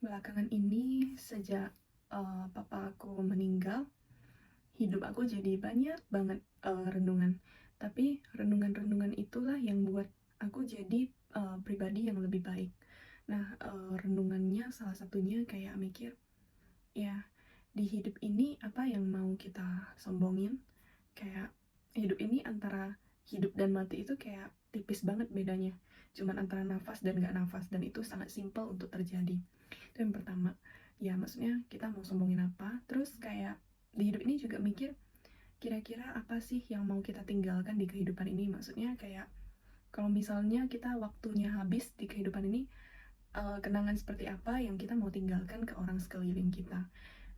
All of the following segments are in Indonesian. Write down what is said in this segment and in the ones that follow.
Belakangan ini sejak, papa aku meninggal, hidup aku jadi banyak banget, renungan. Tapi renungan-renungan itulah yang buat aku jadi, pribadi yang lebih baik. Nah, renungannya salah satunya kayak mikir, ya di hidup ini apa yang mau kita sombongin? Kayak hidup ini antara hidup dan mati itu kayak tipis banget bedanya. Cuman antara nafas dan gak nafas, dan itu sangat simpel untuk terjadi. Itu yang pertama. Ya maksudnya kita mau sombongin apa, terus kayak di hidup ini juga mikir kira-kira apa sih yang mau kita tinggalkan di kehidupan ini. Maksudnya kayak kalau misalnya kita waktunya habis di kehidupan ini, kenangan seperti apa yang kita mau tinggalkan ke orang sekeliling kita.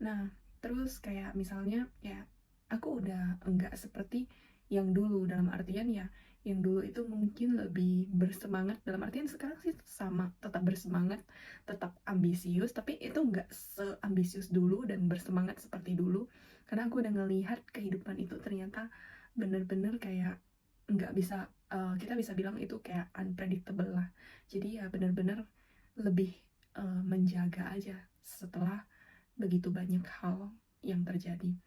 Nah, terus kayak misalnya ya aku udah enggak seperti yang dulu, dalam artian ya yang dulu itu mungkin lebih bersemangat, dalam artian sekarang sih sama, tetap bersemangat, tetap ambisius, tapi itu enggak seambisius dulu dan bersemangat seperti dulu, karena aku udah ngelihat kehidupan itu ternyata bener-bener kayak nggak bisa, kita bisa bilang itu kayak unpredictable lah. Jadi ya bener-bener lebih, menjaga aja setelah begitu banyak hal yang terjadi.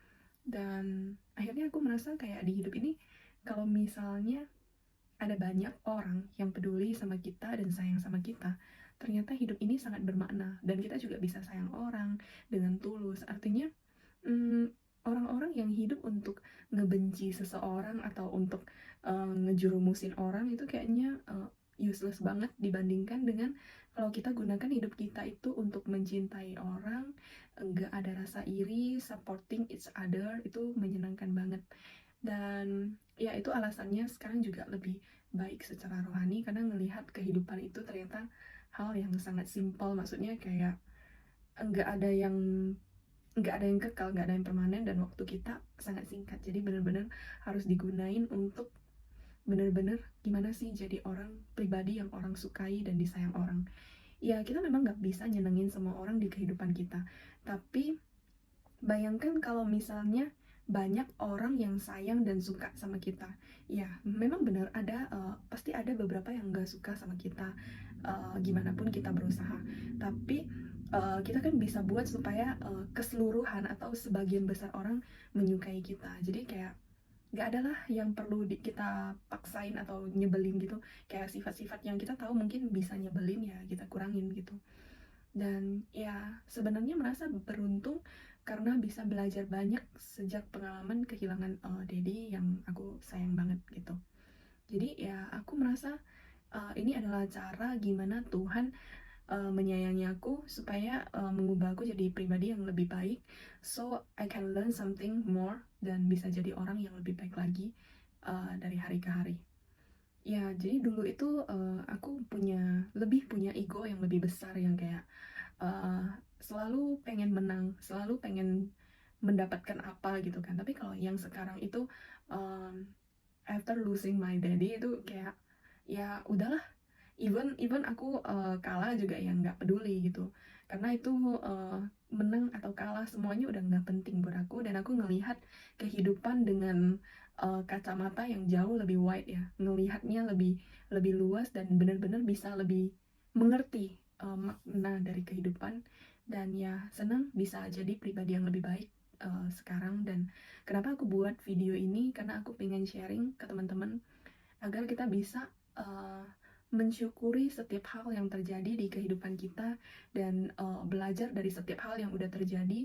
Dan akhirnya aku merasa kayak di hidup ini kalau misalnya ada banyak orang yang peduli sama kita dan sayang sama kita, ternyata hidup ini sangat bermakna dan kita juga bisa sayang orang dengan tulus. Artinya, mmm, orang-orang yang hidup untuk ngebenci seseorang atau untuk, ngejerumusin orang itu kayaknya, useless banget dibandingkan dengan kalau kita gunakan hidup kita itu untuk mencintai orang, enggak ada rasa iri, supporting each other, itu menyenangkan banget. Dan ya itu alasannya sekarang juga lebih baik secara rohani karena ngelihat kehidupan itu ternyata hal yang sangat simpel, maksudnya kayak enggak ada yang kekal, nggak ada yang permanen, dan waktu kita sangat singkat. Jadi benar-benar harus digunain untuk benar-benar gimana sih jadi orang pribadi yang orang sukai dan disayang orang. Ya kita memang nggak bisa nyenengin semua orang di kehidupan kita, tapi bayangkan kalau misalnya banyak orang yang sayang dan suka sama kita. Ya, memang benar ada, pasti ada beberapa yang nggak suka sama kita, gimana pun kita berusaha. Tapi, kita kan bisa buat supaya, keseluruhan atau sebagian besar orang menyukai kita. Jadi kayak nggak ada lah yang perlu kita paksain atau nyebelin gitu. Kayak sifat-sifat yang kita tahu mungkin bisa nyebelin, ya kita kurangin gitu. Dan ya sebenarnya merasa beruntung karena bisa belajar banyak sejak pengalaman kehilangan, Dedi yang aku sayang banget gitu. Jadi ya aku merasa, ini adalah cara gimana Tuhan, menyayangi aku supaya, mengubah aku jadi pribadi yang lebih baik, so I can learn something more dan bisa jadi orang yang lebih baik lagi, dari hari ke hari. Ya jadi dulu itu, aku lebih punya ego yang lebih besar yang kayak selalu pengen menang, selalu pengen mendapatkan apa gitu kan. Tapi kalau yang sekarang itu, after losing my daddy itu kayak, ya udahlah, even aku, kalah juga ya nggak peduli gitu. Karena itu, menang atau kalah semuanya udah nggak penting buat aku, dan aku ngelihat kehidupan dengan, kacamata yang jauh lebih wide ya, ngelihatnya lebih lebih luas dan benar-benar bisa lebih mengerti, makna dari kehidupan. Dan ya senang bisa jadi pribadi yang lebih baik, sekarang. Dan kenapa aku buat video ini, karena aku pengen sharing ke teman-teman agar kita bisa, mensyukuri setiap hal yang terjadi di kehidupan kita dan, belajar dari setiap hal yang udah terjadi,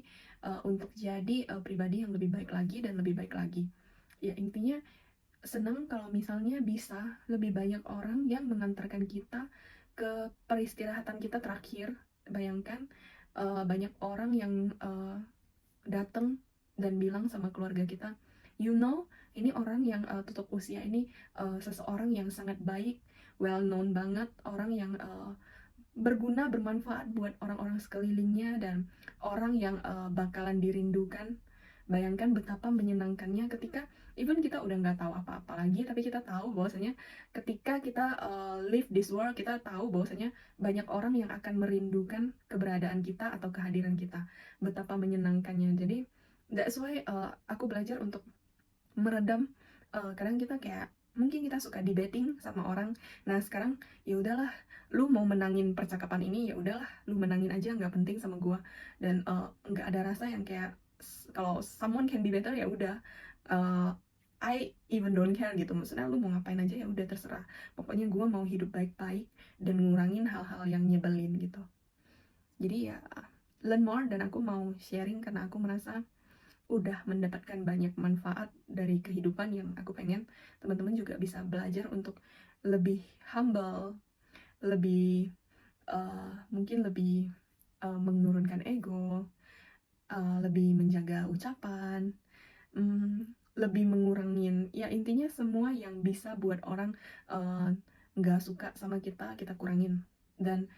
untuk jadi, pribadi yang lebih baik lagi dan lebih baik lagi. Ya intinya senang kalau misalnya bisa lebih banyak orang yang mengantarkan kita ke peristirahatan kita terakhir. Bayangkan, banyak orang yang, datang dan bilang sama keluarga kita, "You know, ini orang yang, tutup usia ini, seseorang yang sangat baik, well known banget, orang yang, berguna, bermanfaat buat orang-orang sekelilingnya, dan orang yang, bakalan dirindukan." Bayangkan betapa menyenangkannya ketika even kita udah nggak tahu apa-apa lagi, tapi kita tahu bahwasanya ketika kita, leave this world, kita tahu bahwasanya banyak orang yang akan merindukan keberadaan kita atau kehadiran kita. Betapa menyenangkannya. Jadi that's why, aku belajar untuk meredam, kadang kita kayak mungkin kita suka debating sama orang. Nah sekarang ya udahlah, lu mau menangin percakapan ini ya udahlah, lu menangin aja, nggak penting sama gua. Dan nggak ada rasa yang kayak kalau someone can be better ya udah, I even don't care gitu. Maksudnya lu mau ngapain aja ya udah terserah. Pokoknya gua mau hidup baik-baik dan ngurangin hal-hal yang nyebelin gitu. Jadi ya learn more, dan aku mau sharing karena aku merasa udah mendapatkan banyak manfaat dari kehidupan yang aku pengen teman-teman juga bisa belajar untuk lebih humble, lebih mungkin lebih menurunkan ego, lebih menjaga ucapan, lebih mengurangin, ya intinya semua yang bisa buat orang nggak suka sama kita, kita kurangin. Dan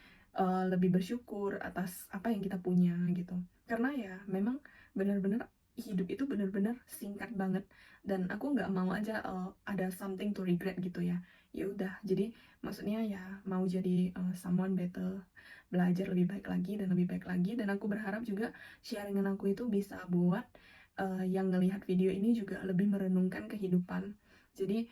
lebih bersyukur atas apa yang kita punya gitu. Karena ya memang benar-benar hidup itu benar-benar singkat banget, dan aku nggak mau aja ada something to regret gitu ya. Ya udah, jadi maksudnya ya mau jadi someone better, belajar lebih baik lagi dan lebih baik lagi. Dan aku berharap juga sharingan aku itu bisa buat yang ngelihat video ini juga lebih merenungkan kehidupan. Jadi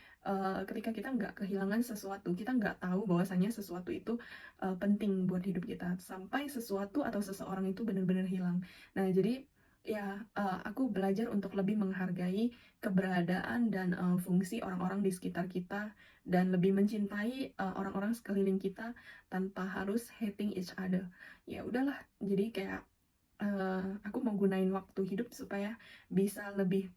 ketika kita nggak kehilangan sesuatu, kita nggak tahu bahwasannya sesuatu itu penting buat hidup kita sampai sesuatu atau seseorang itu benar-benar hilang. Nah jadi ya aku belajar untuk lebih menghargai keberadaan dan fungsi orang-orang di sekitar kita, dan lebih mencintai orang-orang sekeliling kita tanpa harus hating each other. Ya udahlah, jadi kayak aku mau gunain waktu hidup supaya bisa lebih,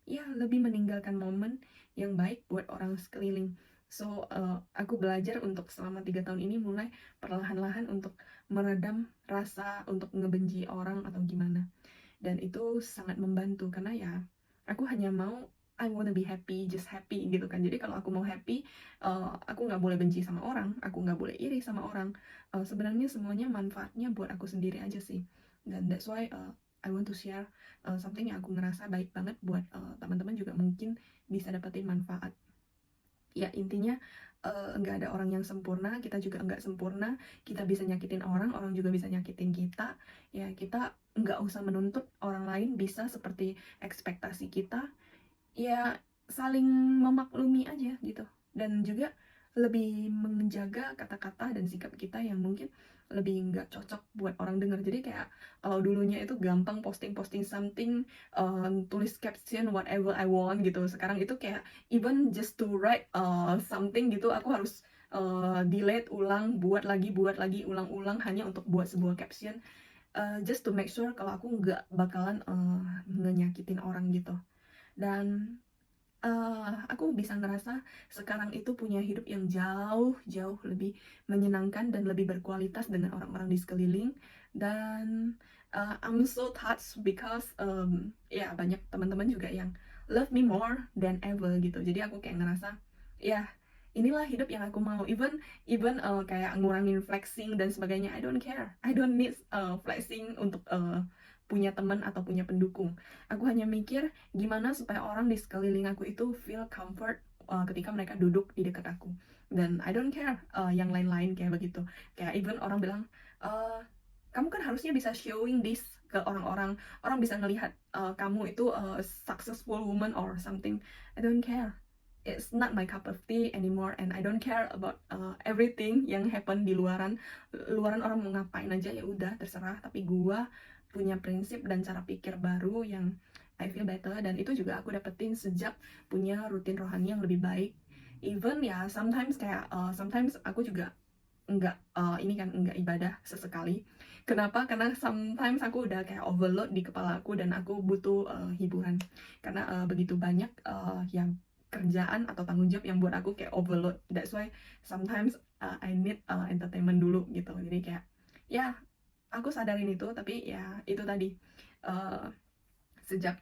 ya lebih meninggalkan momen yang baik buat orang sekeliling. So aku belajar untuk selama 3 tahun ini mulai perlahan-lahan untuk meredam rasa untuk ngebenci orang atau gimana. Dan itu sangat membantu karena ya aku hanya mau I wanna be happy, just happy gitu kan. Jadi kalau aku mau happy, aku nggak boleh benci sama orang, aku nggak boleh iri sama orang. Sebenarnya semuanya manfaatnya buat aku sendiri aja sih. Dan that's why I want to share something yang aku ngerasa baik banget buat teman-teman juga mungkin bisa dapetin manfaat. Ya intinya nggak ada orang yang sempurna, kita juga nggak sempurna, kita bisa nyakitin orang, orang juga bisa nyakitin kita. Ya kita nggak usah menuntut orang lain bisa seperti ekspektasi kita, ya saling memaklumi aja gitu. Dan juga lebih menjaga kata-kata dan sikap kita yang mungkin lebih nggak cocok buat orang dengar. Jadi kayak kalau dulunya itu gampang posting something, tulis caption whatever I want gitu, sekarang itu kayak even just to write something gitu aku harus delete ulang, buat lagi ulang-ulang hanya untuk buat sebuah caption, just to make sure kalau aku nggak bakalan ngenyakitin orang gitu. Dan aku bisa ngerasa sekarang itu punya hidup yang jauh lebih menyenangkan dan lebih berkualitas dengan orang-orang di sekeliling. Dan I'm so touched because ya banyak teman-teman juga yang love me more than ever gitu. Jadi aku kayak ngerasa ya inilah hidup yang aku mau. Even kayak ngurangin flexing dan sebagainya, I don't care, I don't need flexing untuk punya teman atau punya pendukung. Aku hanya mikir gimana supaya orang di sekeliling aku itu feel comfort ketika mereka duduk di dekat aku. Dan I don't care yang lain-lain kayak begitu. Kayak even orang bilang, kamu kan harusnya bisa showing this ke orang-orang, orang bisa ngelihat kamu itu successful woman or something. I don't care. It's not my cup of tea anymore, and I don't care about everything yang happen di luaran. Luaran orang mau ngapain aja ya udah terserah, tapi gua punya prinsip dan cara pikir baru yang I feel better. Dan itu juga aku dapetin sejak punya rutin rohani yang lebih baik. Even ya sometimes kayak sometimes aku juga enggak ibadah sesekali. Kenapa? Karena sometimes aku udah kayak overload di kepala aku dan aku butuh hiburan. Karena begitu banyak yang kerjaan atau tanggung jawab yang buat aku kayak overload. That's why sometimes I need entertainment dulu gitu. Jadi kayak ya aku sadarin itu, tapi ya itu tadi uh, sejak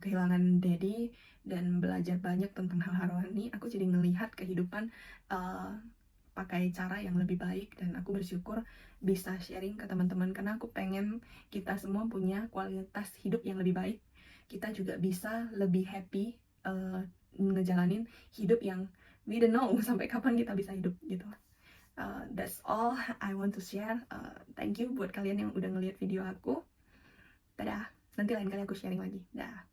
kehilangan daddy dan belajar banyak tentang hal-hal rohani, aku jadi ngelihat kehidupan uh, pakai cara yang lebih baik. Dan aku bersyukur bisa sharing ke teman-teman karena aku pengen kita semua punya kualitas hidup yang lebih baik. Kita juga bisa lebih happy ngejalanin hidup yang we don't know sampai kapan kita bisa hidup gitu. That's all I want to share. Thank you buat kalian yang udah ngeliat video aku. Dadah, nanti lain kali aku sharing lagi. Dah.